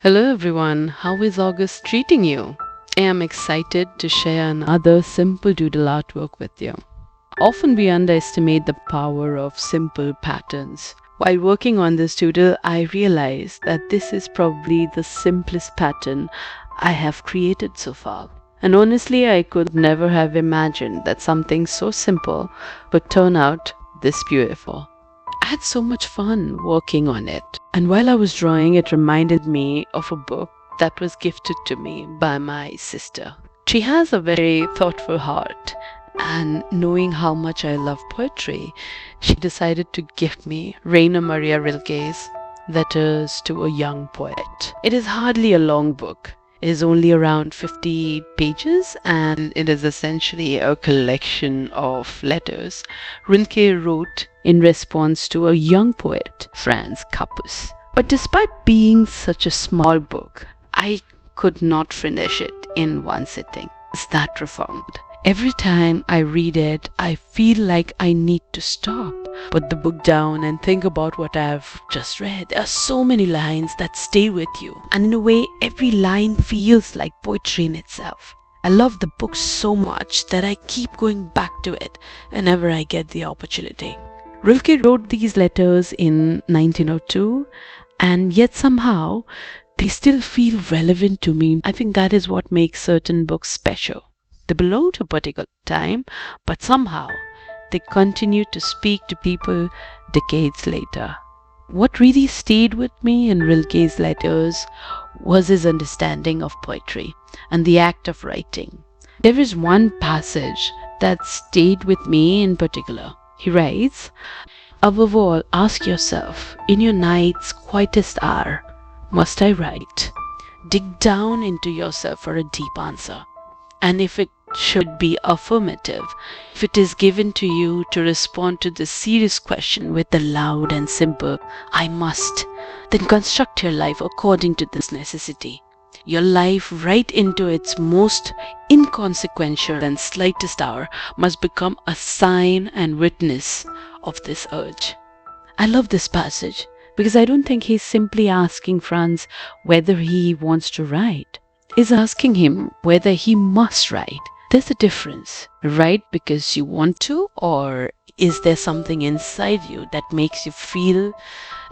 Hello everyone, how is August treating you? I am excited to share another simple doodle artwork with you. Often we underestimate the power of simple patterns. While working on this doodle, I realized that this is probably the simplest pattern I have created so far. And honestly, I could never have imagined that something so simple would turn out this beautiful. I had so much fun working on it. And while I was drawing, it reminded me of a book that was gifted to me by my sister. She has a very thoughtful heart, and knowing how much I love poetry, she decided to gift me Rainer Maria Rilke's Letters to a Young Poet. It is hardly a long book. It is only around 50 pages and it is essentially a collection of letters Rilke wrote in response to a young poet, Franz Capus. But despite being such a small book, I could not finish it in one sitting. It's that profound. Every time I read it, I feel like I need to stop, put the book down and think about what I've just read. There are so many lines that stay with you, and in a way, every line feels like poetry in itself. I love the book so much that I keep going back to it whenever I get the opportunity. Rilke wrote these letters in 1902, and yet somehow they still feel relevant to me. I think that is what makes certain books special. They belong to a particular time, but somehow they continue to speak to people decades later. What really stayed with me in Rilke's letters was his understanding of poetry and the act of writing. There is one passage that stayed with me in particular. He writes, "Above all, ask yourself, in your night's quietest hour, must I write? Dig down into yourself for a deep answer. And if it should be affirmative, if it is given to you to respond to this serious question with the loud and simple, I must, then construct your life according to this necessity. Your life right into its most inconsequential and slightest hour must become a sign and witness of this urge." I love this passage because I don't think he's simply asking Franz whether he wants to write. He's asking him whether he must write. There's a difference. Write because you want to, or is there something inside you that makes you feel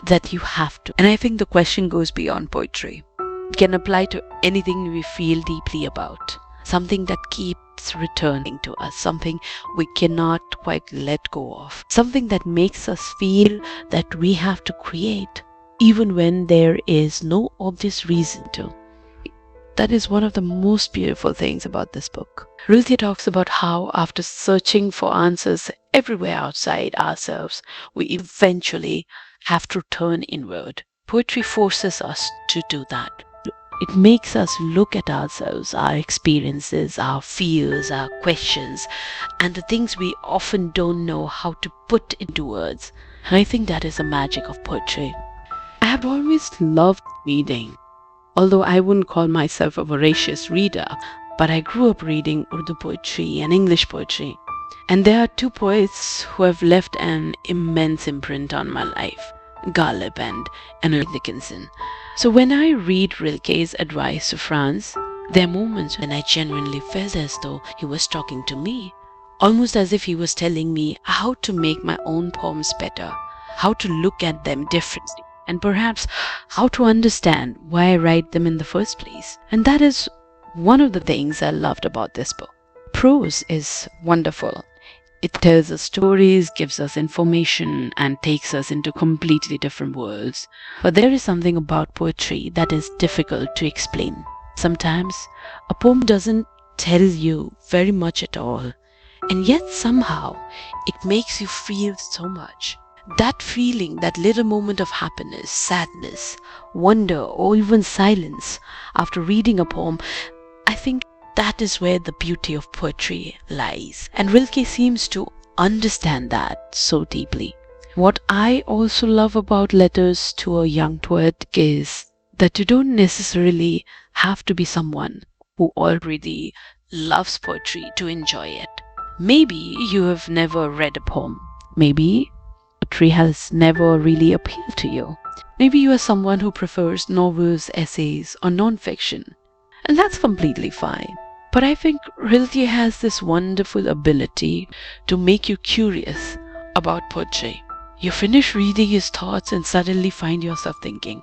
that you have to? And I think the question goes beyond poetry. It can apply to anything we feel deeply about. Something that keeps returning to us. Something we cannot quite let go of. Something that makes us feel that we have to create, even when there is no obvious reason to. That is one of the most beautiful things about this book. Rilke talks about how after searching for answers everywhere outside ourselves, we eventually have to turn inward. Poetry forces us to do that. It makes us look at ourselves, our experiences, our fears, our questions, and the things we often don't know how to put into words. And I think that is the magic of poetry. I have always loved reading. Although I wouldn't call myself a voracious reader, but I grew up reading Urdu poetry and English poetry. And there are two poets who have left an immense imprint on my life, Ghalib and Emily Dickinson. So when I read Rilke's advice to Franz, there are moments when I genuinely felt as though he was talking to me, almost as if he was telling me how to make my own poems better, how to look at them differently, and perhaps how to understand why I write them in the first place. And that is one of the things I loved about this book. Prose is wonderful. It tells us stories, gives us information, and takes us into completely different worlds. But there is something about poetry that is difficult to explain. Sometimes a poem doesn't tell you very much at all, and yet somehow it makes you feel so much. That feeling, that little moment of happiness, sadness, wonder, or even silence after reading a poem, I think that is where the beauty of poetry lies. And Rilke seems to understand that so deeply. What I also love about Letters to a Young Poet is that you don't necessarily have to be someone who already loves poetry to enjoy it. Maybe you have never read a poem. Maybe poetry has never really appealed to you. Maybe you are someone who prefers novels, essays, or non-fiction, and that's completely fine. But I think Rilke has this wonderful ability to make you curious about poetry. You finish reading his thoughts and suddenly find yourself thinking,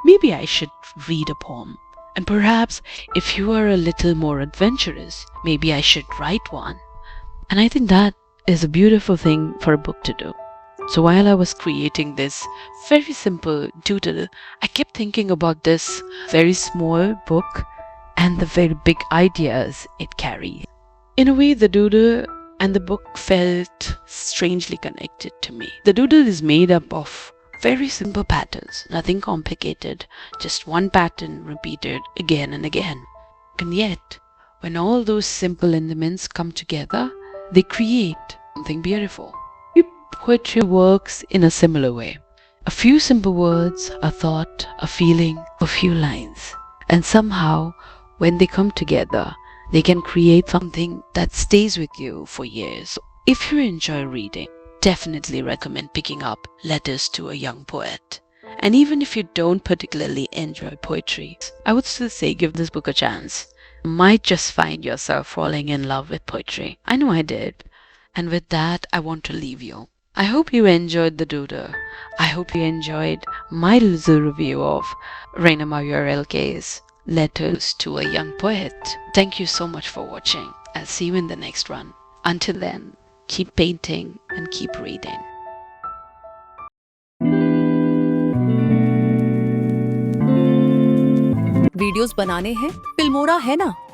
maybe I should read a poem. And perhaps if you are a little more adventurous, maybe I should write one. And I think that is a beautiful thing for a book to do. So while I was creating this very simple doodle, I kept thinking about this very small book and the very big ideas it carries. In a way, the doodle and the book felt strangely connected to me. The doodle is made up of very simple patterns, nothing complicated, just one pattern repeated again and again. And yet, when all those simple elements come together, they create something beautiful. Poetry works in a similar way. A few simple words, a thought, a feeling, a few lines. And somehow, when they come together, they can create something that stays with you for years. If you enjoy reading, definitely recommend picking up Letters to a Young Poet. And even if you don't particularly enjoy poetry, I would still say give this book a chance. You might just find yourself falling in love with poetry. I know I did. And with that, I want to leave you. I hope you enjoyed the doodle. I hope you enjoyed my little review of Rainer Maria Rilke's Letters to a Young Poet. Thank you so much for watching. I'll see you in the next one. Until then, keep painting and keep reading. Videos बनाने हैं Filmora है ना।